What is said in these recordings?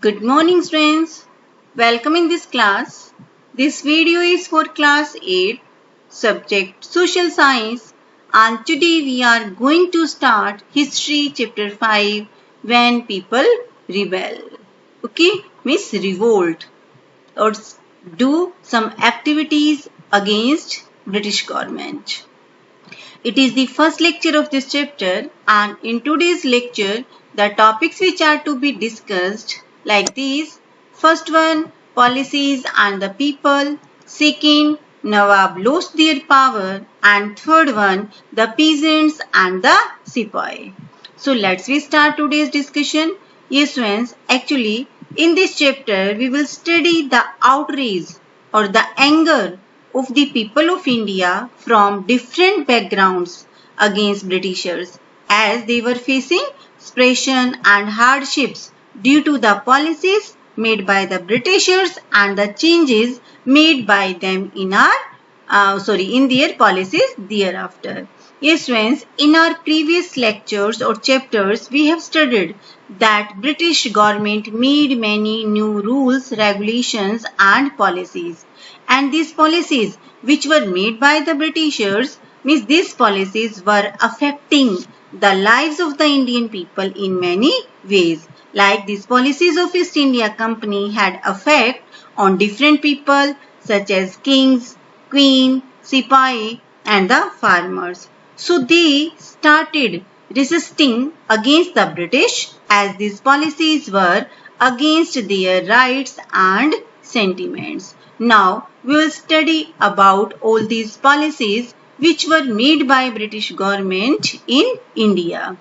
Good morning students. Welcome in this class. This video is for class 8 subject social science and today we are going to start history chapter 5 when people rebel. Okay, means revolt or do some activities against British government. It is the first lecture of this chapter and in today's lecture the topics which are to be discussed like these. First one, policies and the people. Second, Nawab lost their power. And third one, the peasants and the sepoy. So let's we start today's discussion. Yes friends, actually in this chapter we will study the outrage or the anger of the people of India from different backgrounds against Britishers as they were facing suppression and hardships due to the policies made by the Britishers and the changes made by them in in their policies thereafter. Yes friends, in our previous lectures or chapters, we have studied that British government made many new rules, regulations and policies. And these policies which were made by the Britishers, means these policies were affecting the lives of the Indian people in many ways. Like these policies of East India Company had effect on different people such as kings, queen, sipahi and the farmers. So they started resisting against the British as these policies were against their rights and sentiments. Now we will study about all these policies which were made by British government in India.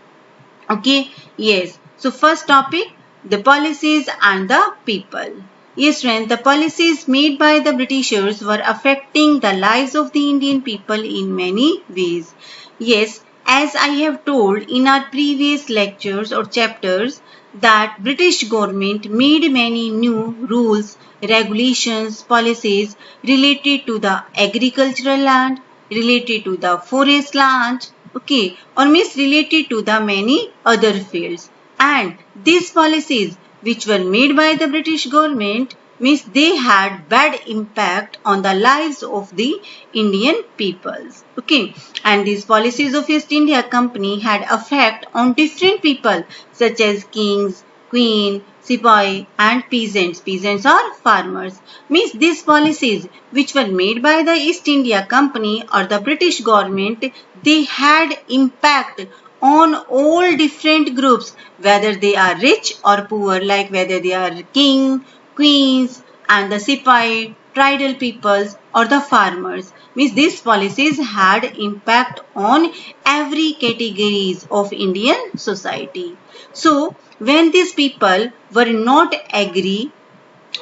Okay, yes. So first topic, the policies and the people. Yes friends, the policies made by the Britishers were affecting the lives of the Indian people in many ways. Yes, as I have told in our previous lectures or chapters that British government made many new rules, regulations, policies related to the agricultural land, related to the forest land, okay, or means related to the many other fields. And these policies which were made by the British government means they had bad impact on the lives of the Indian peoples. Okay, and these policies of East India Company had effect on different people such as kings, queen, sepoy and peasants. Peasants are farmers. Means these policies which were made by the East India Company or the British government, they had impact on all different groups, whether they are rich or poor, like whether they are king, queens and the sepoy, tribal peoples or the farmers. Means these policies had impact on every categories of Indian society. So when these people were not agree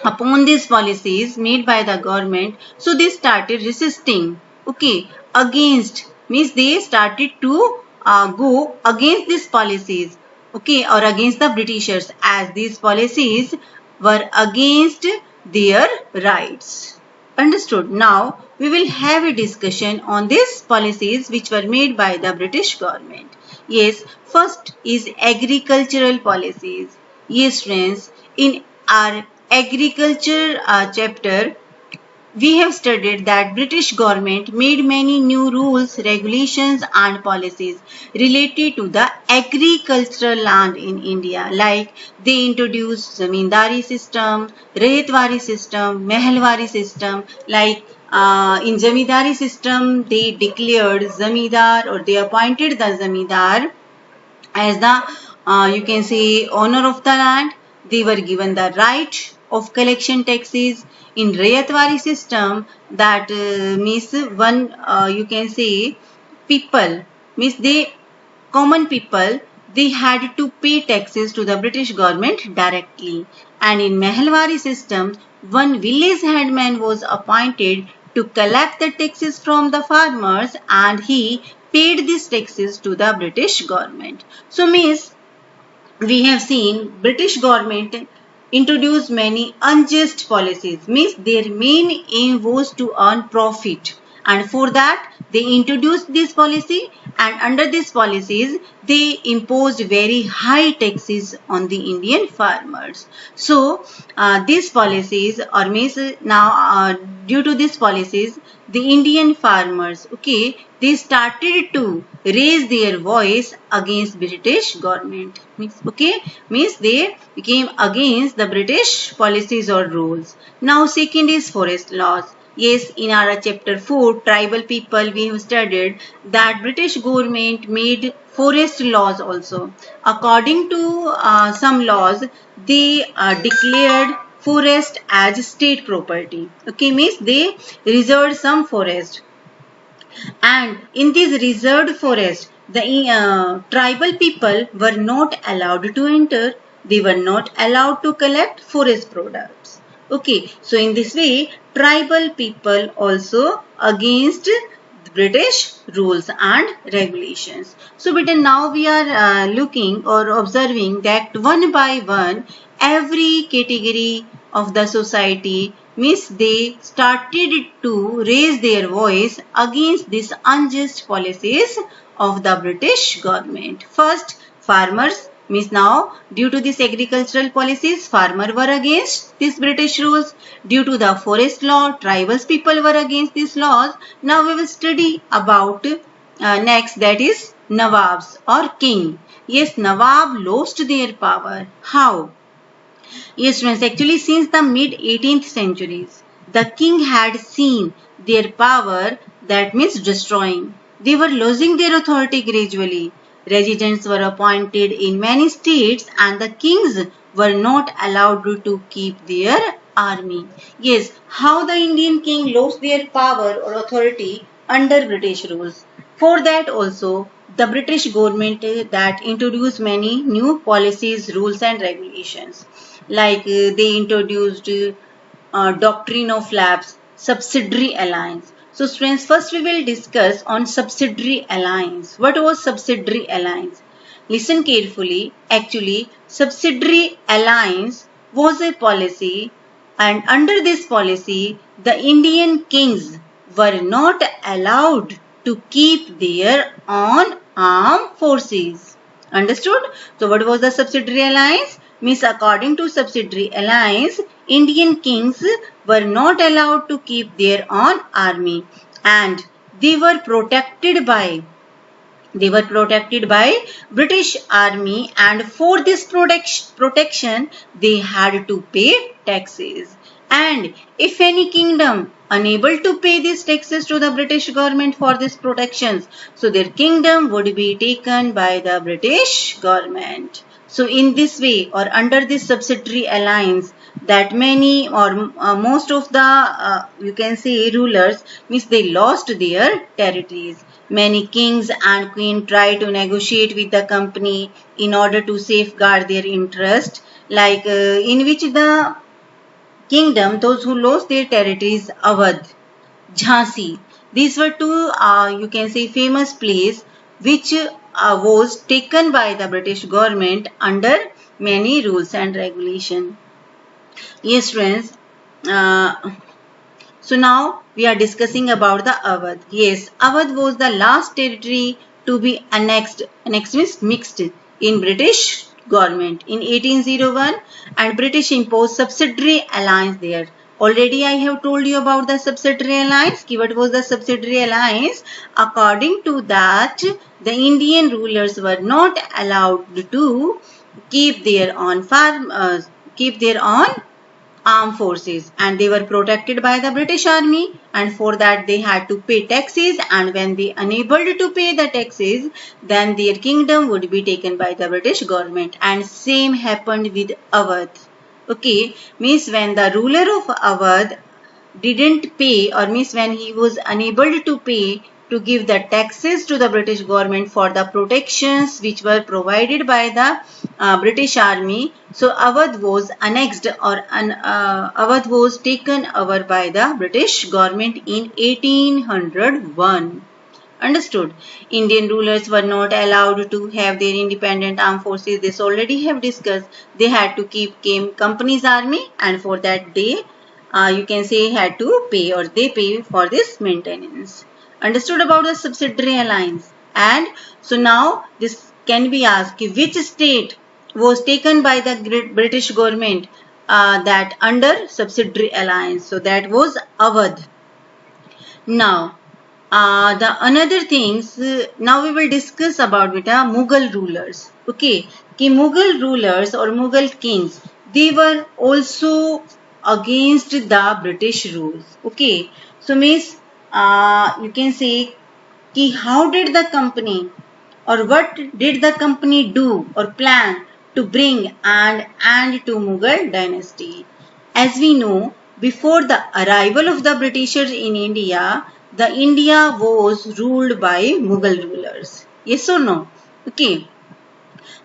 upon these policies made by the government, so they started resisting, okay, against, means they started to go against these policies, okay, or against the Britishers as these policies were against their rights. Understood? Now we will have a discussion on these policies which were made by the British government. Yes, first is agricultural policies. Yes friends, in our agriculture chapter, we have studied that British government made many new rules, regulations and policies related to the agricultural land in India. Like they introduced Zamindari system, Rayatwari system, Mahalwari system. Like in Zamindari system, they declared Zamindar or they appointed the Zamindar as the you can say owner of the land. They were given the right of collection taxes. In Rayatwari system, that means one you can say people, means they common people, they had to pay taxes to the British government directly. And in Mahalwari system, one village headman was appointed to collect the taxes from the farmers and he paid these taxes to the British government. So means we have seen British government introduced many unjust policies, means their main aim was to earn profit, and for that they introduced this policy and under these policies they imposed very high taxes on the Indian farmers. So these policies, or means now due to these policies, the Indian farmers, okay, they started to raise their voice against British government. Means they became against the British policies or rules. Now second is forest laws. Yes, in our chapter 4, tribal people, we have studied that British government made forest laws also. According to some laws, they declared forest as state property. Okay, means they reserved some forest, and in this reserved forest, the tribal people were not allowed to enter. They were not allowed to collect forest products. Okay, so in this way, tribal people also against British rules and regulations. So, but now we are looking or observing that one by one, every category of the society, means they started to raise their voice against these unjust policies of the British government. First, farmers, means now due to these agricultural policies, farmers were against these British rules. Due to the forest law, tribal people were against these laws. Now we will study about next, that is Nawabs or king. Yes, Nawab lost their power. How? Yes, friends, actually since the mid 18th centuries, the king had seen their power, that means destroying. They were losing their authority gradually. Residents were appointed in many states and the kings were not allowed to keep their army. Yes, how the Indian king lost their power or authority under British rules. For that also, the British government that introduced many new policies, rules and regulations. Like they introduced doctrine of lapse, subsidiary alliance. So students, first we will discuss on subsidiary alliance. What was subsidiary alliance? Listen carefully. Actually, subsidiary alliance was a policy, and under this policy, the Indian kings were not allowed to keep their own armed forces. Understood? So what was the subsidiary alliance? Means according to subsidiary alliance, Indian kings were not allowed to keep their own army, and they were protected by British army, and for this protection they had to pay taxes. And if any kingdom unable to pay these taxes to the British government for these protections, so their kingdom would be taken by the British government. So in this way, or under this subsidiary alliance, that many or most of the you can say rulers, means they lost their territories. Many kings and queens tried to negotiate with the company in order to safeguard their interest, like in which the kingdom, those who lost their territories, Awadh, Jhansi. These were two, you can say, famous places which was taken by the British government under many rules and regulations. Yes, friends. So now we are discussing about the Awadh. Yes, Awadh was the last territory to be annexed. Annexed means mixed in British government in 1801, and British imposed subsidiary alliance there. Already I have told you about the subsidiary alliance. What was the subsidiary alliance? According to that, the Indian rulers were not allowed to keep their own armed forces, and they were protected by the British army, and for that they had to pay taxes, and when they unable to pay the taxes, then their kingdom would be taken by the British government. And same happened with Awadh. Okay, means when the ruler of Awadh didn't pay, or means when he was unable to pay to give the taxes to the British government for the protections which were provided by the British army, so Awadh was annexed, or Awadh was taken over by the British government in 1801. Understood? Indian rulers were not allowed to have their independent armed forces. This already have discussed. They had to keep company's army, and for that they you can say they pay for this maintenance. Understood about the subsidiary alliance? And so now this can be asked, which state was taken by the British government that under subsidiary alliance? So that was Awadh. Now, the another things, now we will discuss about Mughal rulers. Okay, कि Mughal rulers or Mughal kings, they were also against the British rules. Okay, so means you can say कि how did the company or what did the company do or plan to bring an end to Mughal dynasty? As we know, before the arrival of the Britishers in India, the India was ruled by Mughal rulers. Yes or no? Okay.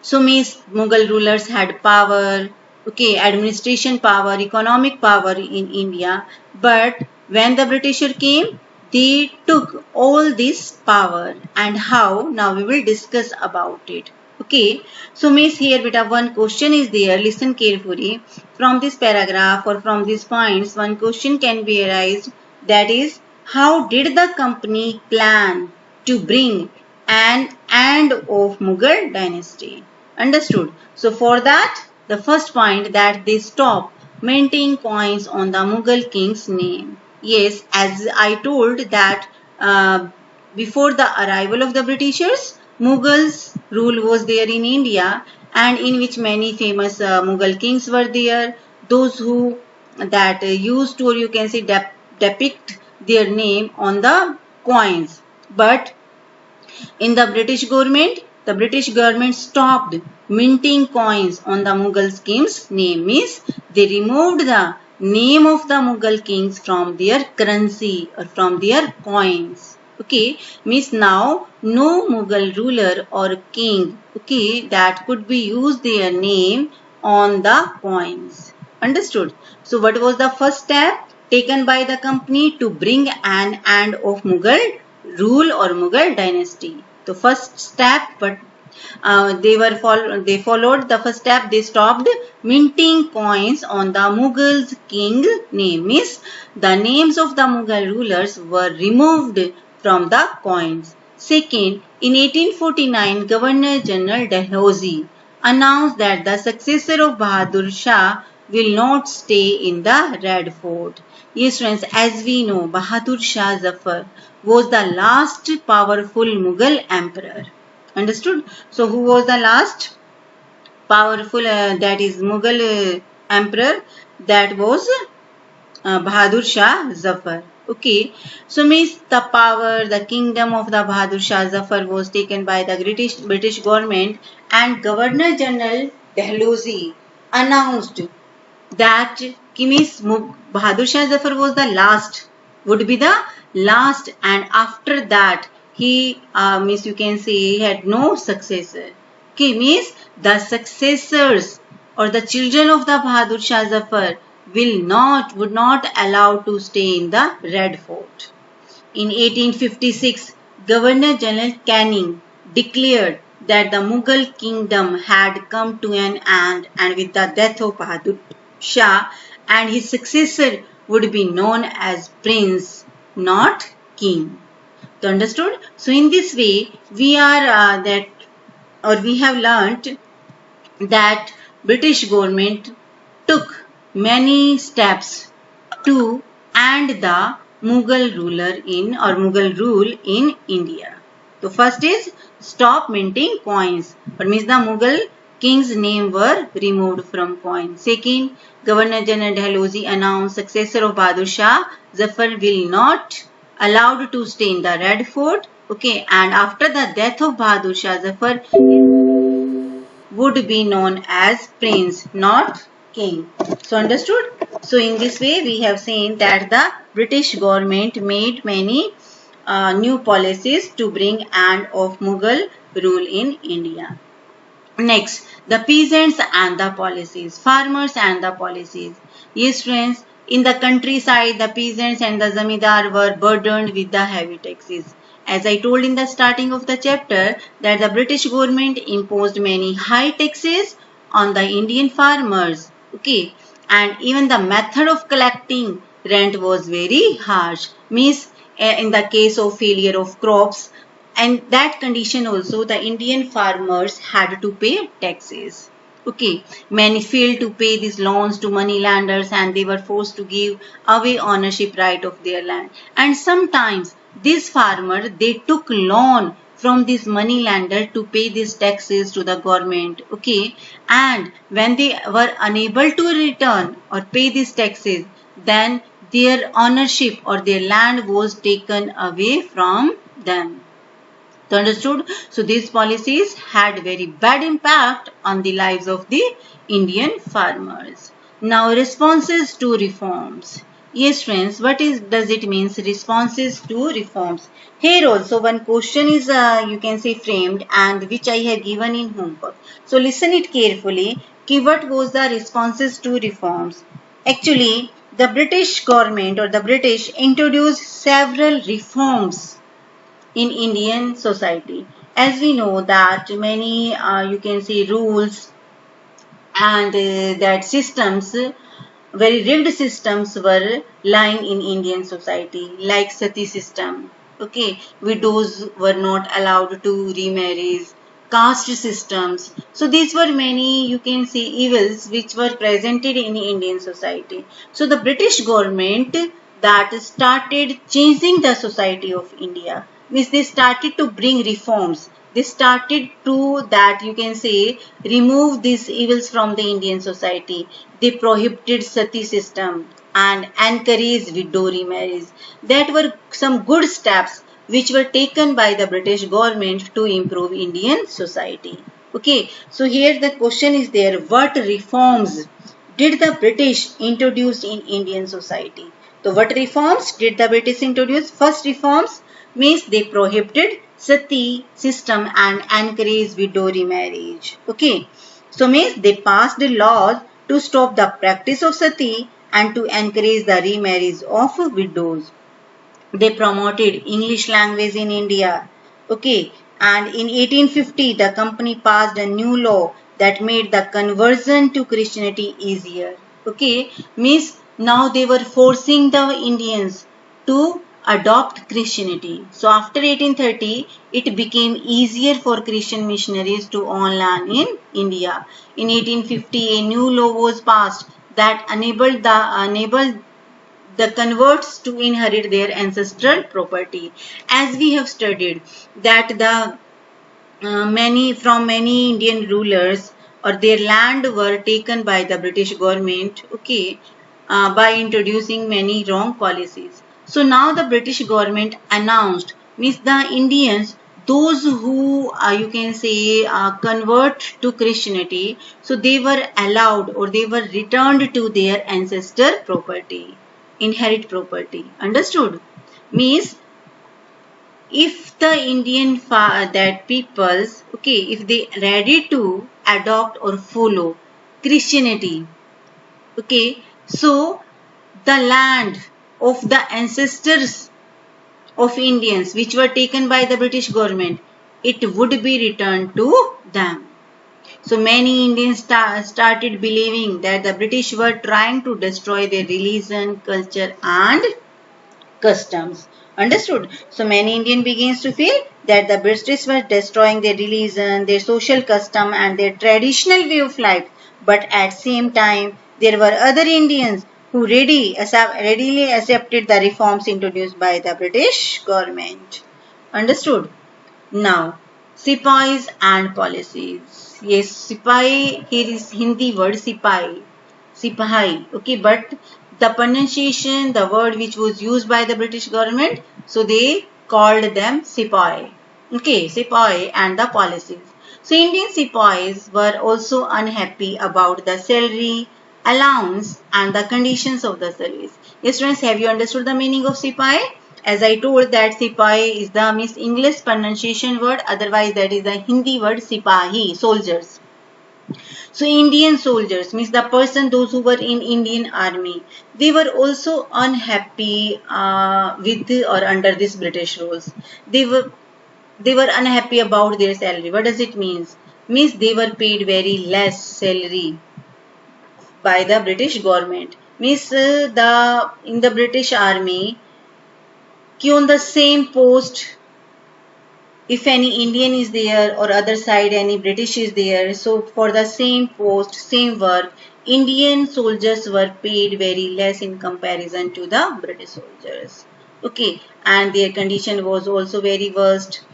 So means Mughal rulers had power, okay, administration power, economic power in India. But when the Britisher came, they took all this power. And how? Now we will discuss about it. Okay. So means here beta one question is there. Listen carefully. From this paragraph or from these points, one question can be arised. That is, how did the company plan to bring an end of Mughal dynasty? Understood? So for that, the first point that they stop minting coins on the Mughal king's name. Yes, as I told that before the arrival of the Britishers, Mughals rule was there in India, and in which many famous Mughal kings were there. Those who that used to, or you can say, depict their name on the coins. But in the British government stopped minting coins on the Mughal king's name. Means they removed the name of the Mughal kings from their currency or from their coins. Okay, means now no Mughal ruler or king, okay, that could be used their name on the coins. Understood? So what was the first step taken by the company to bring an end of Mughal rule or Mughal dynasty? The first step, but they followed the first step. They stopped minting coins on the Mughals king name. Means the names of the Mughal rulers were removed from the coins. Second, in 1849, Governor General Dalhousie announced that the successor of Bahadur Shah will not stay in the Red Fort. Yes, friends, as we know, Bahadur Shah Zafar was the last powerful Mughal emperor. Understood? So, who was the last powerful, that is Mughal emperor? That was Bahadur Shah Zafar. Okay, so means the power, the kingdom of the Bahadur Shah Zafar was taken by the British government, and Governor General Dalhousie announced that Bahadur Shah Zafar was the last, would be the last, and after that he means you can say he had no successor. Okay, means the successors or the children of the Bahadur Shah Zafar would not allow to stay in the Red Fort. In 1856, Governor General Canning declared that the Mughal kingdom had come to an end, and with the death of Bahadur Shah, and his successor would be known as prince, not king. So understood? So in this way, we are we have learnt that British government took many steps to end the Mughal Mughal rule in India. So first is stop minting coins. What means the Mughal king's name were removed from coins. Second, Governor General Dalhousie announced successor of Bahadur Shah Zafar will not allowed to stay in the Red Fort. Okay, and after the death of Bahadur Shah Zafar would be known as prince, not king. So understood? So in this way we have seen that the British government made many new policies to bring end of Mughal rule in India. Next, the peasants and the policies, farmers and the policies. Yes, friends, in the countryside, the peasants and the zamindar were burdened with the heavy taxes. As I told in the starting of the chapter, that the British government imposed many high taxes on the Indian farmers. Okay, and even the method of collecting rent was very harsh. Means, in the case of failure of crops, and that condition also the Indian farmers had to pay taxes. Okay, many failed to pay these loans to moneylenders and they were forced to give away ownership right of their land. And sometimes these farmers, they took loan from this moneylender to pay these taxes to the government. Okay, and when they were unable to return or pay these taxes, then their ownership or their land was taken away from them. So understood? So these policies had very bad impact on the lives of the Indian farmers. Now responses to reforms. Yes friends, does it means responses to reforms? Here also one question is you can say framed and which I have given in homework. So listen it carefully. What was the responses to reforms? Actually, the British government or the British introduced several reforms in Indian society. As we know that many you can say rules and that systems, very rigged systems were lying in Indian society, like sati system. Okay, widows were not allowed to remarry, caste systems. So these were many you can say evils which were presented in Indian society. So the British government that started changing the society of India, means they started to bring reforms. They started to that you can say remove these evils from the Indian society. They prohibited sati system and encouraged widow remarriage. That were some good steps which were taken by the British government to improve Indian society. Okay, so here the question is there, what reforms did the British introduce in Indian society? So what reforms did the British introduce? First reforms means they prohibited sati system and encouraged widow remarriage. Okay, so means they passed the laws to stop the practice of sati and to encourage the remarriage of widows. They promoted English language in India. Okay, and in 1850 the company passed a new law that made the conversion to Christianity easier. Okay, means now they were forcing the Indians to adopt Christianity. So after 1830 it became easier for Christian missionaries to own land in India. In 1850 a new law was passed that enabled the converts to inherit their ancestral property. As we have studied that the many Indian rulers or their land were taken by the British government, okay, by introducing many wrong policies. So now the British government announced, means the Indians, those who you can say convert to Christianity, so they were allowed or they were returned to their ancestor property, inherit property. Understood? Means if the Indian that peoples, okay, if they ready to adopt or follow Christianity, okay, so the land of the ancestors of Indians which were taken by the British government, it would be returned to them. So many Indians started believing that the British were trying to destroy their religion, culture and customs. Understood? So many Indians begins to feel that the British were destroying their religion, their social custom and their traditional way of life. But at same time, there were other Indians who readily accepted the reforms introduced by the British government. Understood? Now, Sipais and policies. Yes, Sipai, here is Hindi word Sipai. Sipahi. Okay, but the pronunciation, the word which was used by the British government, so they called them Sipai. Okay, Sipai and the policies. So Indian Sipais were also unhappy about the salary, allowance and the conditions of the service. Yes friends, have you understood the meaning of Sipai? As I told that Sipai is the Miss English pronunciation word, otherwise that is the Hindi word Sipahi, soldiers. So Indian soldiers means the person, those who were in Indian army, they were also unhappy with or under this British rules. They were unhappy about their salary. What does it mean? Means they were paid very less salary by the British government. Means in the British army, on the same post, if any Indian is there or other side any British is there, so for the same post, same work, Indian soldiers were paid very less in comparison to the British soldiers. Okay, and their condition was also very worst.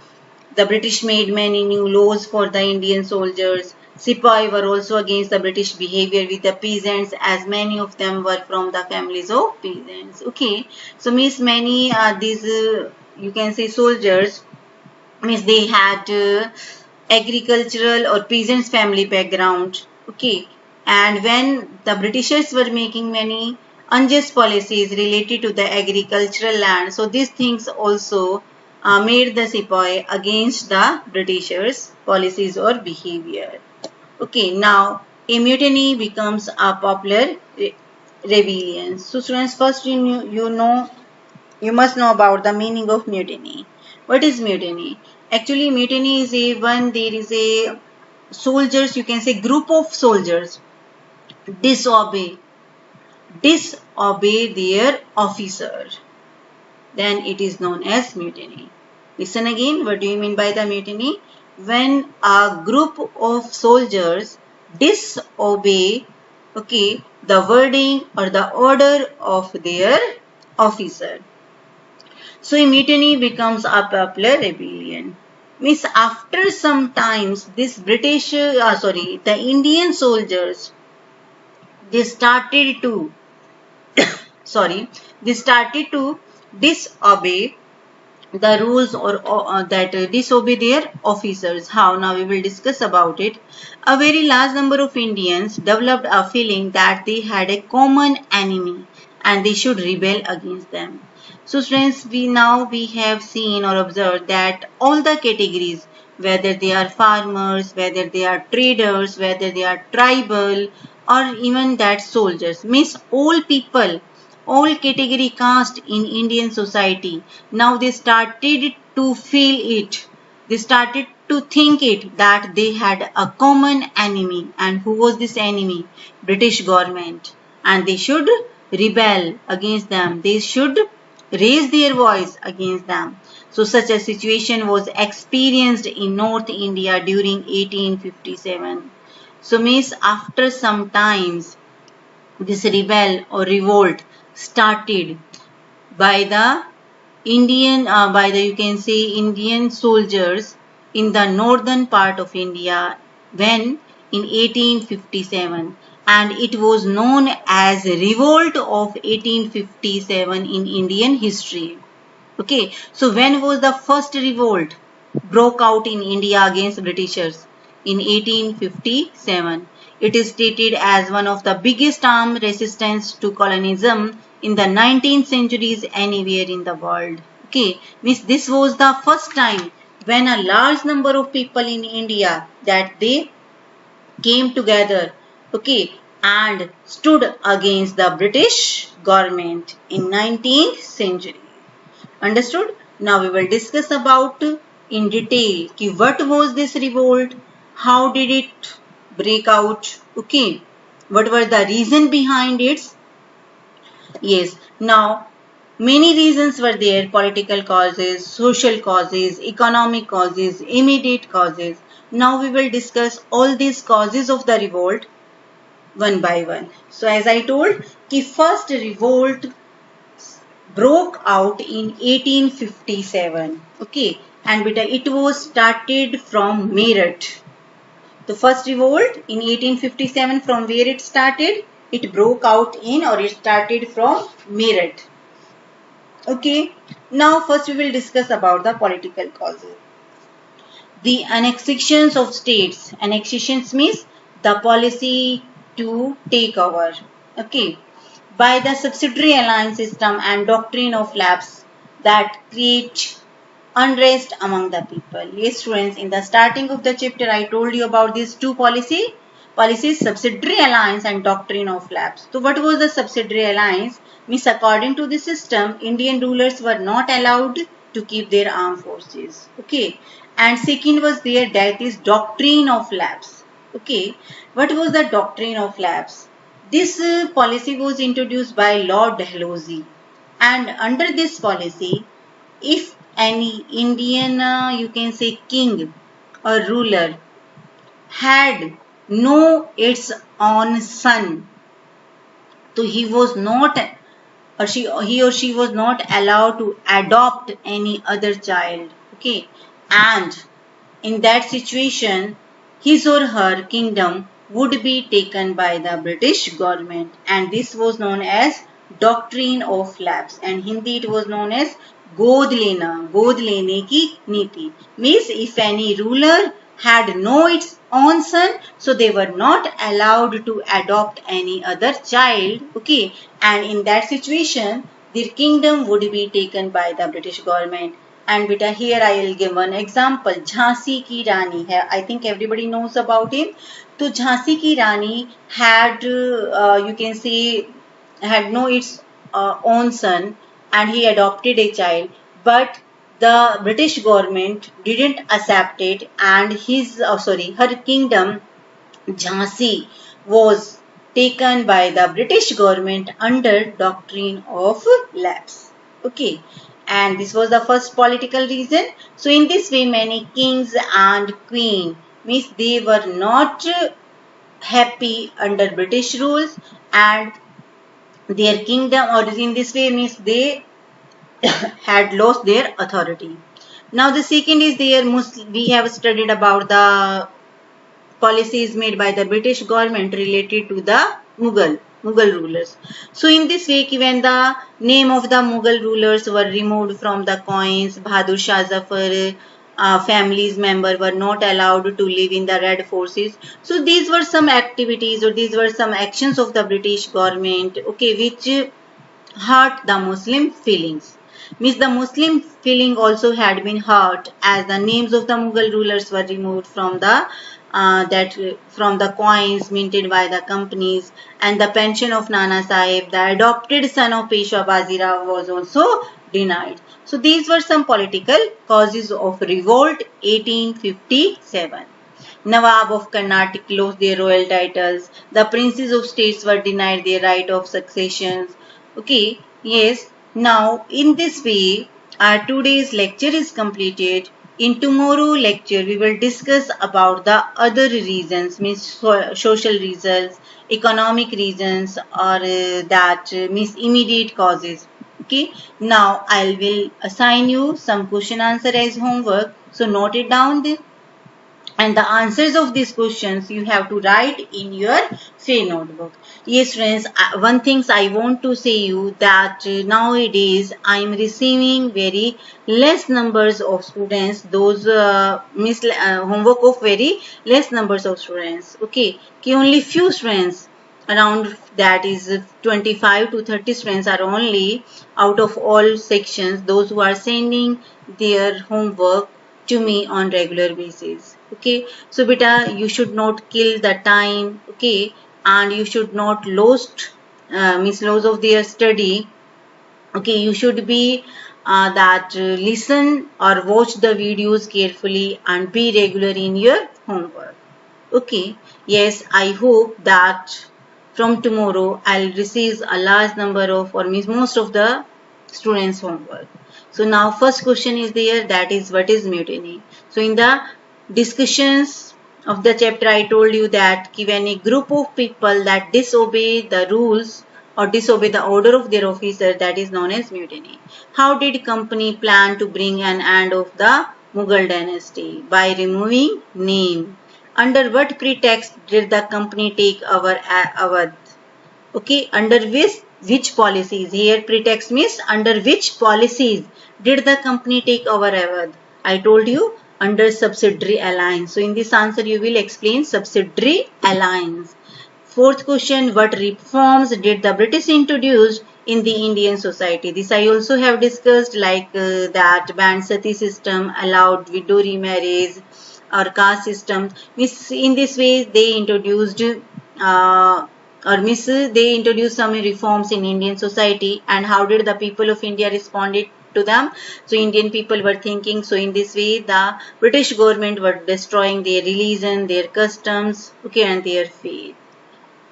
The British made many new laws for the Indian soldiers. Sepoy were also against the British behavior with the peasants, as many of them were from the families of peasants. Okay, so means many these you can say soldiers, means they had agricultural or peasants family background. Okay, and when the Britishers were making many unjust policies related to the agricultural land, so these things also made the sepoy against the Britishers policies or behavior. Okay, now a mutiny becomes a popular rebellion. So students, first you must know about the meaning of mutiny. What is mutiny? Actually, mutiny is a when there is a soldiers, you can say group of soldiers disobey their officer. Then it is known as mutiny. Listen again, what do you mean by the mutiny? When a group of soldiers disobey, okay, the wording or the order of their officer. So a mutiny becomes a popular rebellion. Means after some times, this the Indian soldiers, they started to, they started to disobey the rules or disobey their officers. How? Now we will discuss about it. A very large number of Indians developed a feeling that they had a common enemy and they should rebel against them. So friends, we have seen or observed that all the categories, whether they are farmers, whether they are traders, whether they are tribal, or even that soldiers, means all people, all category caste in Indian society, now they started to feel it. They started to think it that they had a common enemy. And who was this enemy? British government. And they should rebel against them. They should raise their voice against them. So such a situation was experienced in North India during 1857. So means after some times, this rebel or revolt started by the you can say Indian soldiers in the northern part of India when in 1857, and it was known as Revolt of 1857 in Indian history. Okay, so when was the first revolt broke out in India against Britishers? In 1857. It is stated as one of the biggest armed resistance to colonialism in the 19th centuries anywhere in the world. Okay, means this was the first time when a large number of people in India that they came together, okay, and stood against the British government in 19th century. Understood? Now we will discuss about in detail ki what was this revolt, how did it break out, okay, what were the reason behind it. Yes, now many reasons were there: political causes, social causes, economic causes, immediate causes. Now we will discuss all these causes of the revolt one by one. So as I told, the first revolt broke out in 1857. Okay, and it was started from Meerut. The first revolt in 1857, from where it started? It broke out in, or it started from Meerut. Okay, now first we will discuss about the political causes. The annexations of states. Annexations means the policy to take over. Okay, by the subsidiary alliance system and doctrine of lapse that create unrest among the people. Yes, students, in the starting of the chapter, I told you about these two policies, subsidiary alliance and doctrine of lapse. So what was the subsidiary alliance? Means according to the system, Indian rulers were not allowed to keep their armed forces. Okay. And second was there, that is doctrine of lapse. Okay. What was the doctrine of lapse? This policy was introduced by Lord Dalhousie. And under this policy, if any Indian, you can say king or ruler had no its own son, so he was not or he or she was not allowed to adopt any other child. Okay, and in that situation, his or her kingdom would be taken by the British government, and this was known as doctrine of lapse, and Hindi it was known as गोद लेना, गोद लेने की नीति. Means if any ruler had no its own son, so they were not allowed to adopt any other child. Okay, and in that situation, their kingdom would be taken by the British government. And beta, here I will give one example. Jhansi ki Rani hai. I think everybody knows about him. So Jhansi ki Rani had, you can say, had no its own son, and he adopted a child. But the British government didn't accept it, and her kingdom, Jhansi, was taken by the British government under doctrine of lapse. Okay, and this was the first political reason. So in this way, many kings and queen, means they were not happy under British rules, and their kingdom, or in this way, means they had lost their authority. Now the second is we have studied about the policies made by the British government related to the Mughal rulers. So in this way, when the name of the Mughal rulers were removed from the coins, Bahadur Shah Zafar family's members were not allowed to live in the Red Forces. So these were some activities, or these were some actions of the British government, okay, which hurt the Muslim feelings. Means the Muslim feeling also had been hurt, as the names of the Mughal rulers were removed from the coins minted by the companies, and the pension of Nana Sahib, the adopted son of Peshwa Bajirao, was also denied. So these were some political causes of revolt 1857. Nawab of Carnatic lost their royal titles. The princes of states were denied their right of succession. Okay, yes. Now, in this way, our today's lecture is completed. In tomorrow lecture, we will discuss about the other reasons, means social reasons, economic reasons, or means immediate causes. Okay. Now, I will assign you some question answer as homework. So, note it down there. And the answers of these questions you have to write in your free notebook. Yes, friends, one thing I want to say you that nowadays I am receiving very less numbers of students, those homework of very less numbers of students. Okay, only few students, around that is 25 to 30 students are only out of all sections, those who are sending their homework to me on regular basis. Okay, so beta, you should not kill the time, okay, and you should not lose of their study. Okay, you should be listen or watch the videos carefully and be regular in your homework. Okay, yes, I hope that from tomorrow I'll receive a large number of, or means most of the students' homework. So now first question is there, that is what is mutiny. So in the discussions of the chapter, I told you that when a group of people that disobey the rules or disobey the order of their officer, that is known as mutiny. How did company plan to bring an end of the Mughal dynasty? By removing name. Under what pretext did the company take our Awadh? Okay, under which policies? Here pretext means under which policies did the company take our Awadh? I told you under subsidiary alliance. So in this answer you will explain subsidiary alliance. Fourth question, what reforms did the British introduce in the Indian society? This I also have discussed, like that banned sati system, allowed widow remarriage, or caste system. In this way they introduced they introduced some reforms in Indian society. And how did the people of India responded to them? So Indian people were thinking, so in this way the British government were destroying their religion, their customs, okay, and their faith.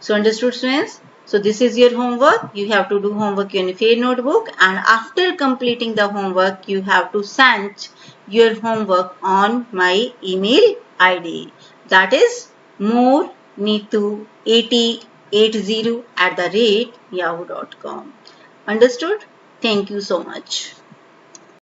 So understood, students? So this is your homework. You have to do homework in a fair notebook, and after completing the homework, you have to send your homework on my email ID. That is moreneetu8080@yahoo.com. Understood? Thank you so much.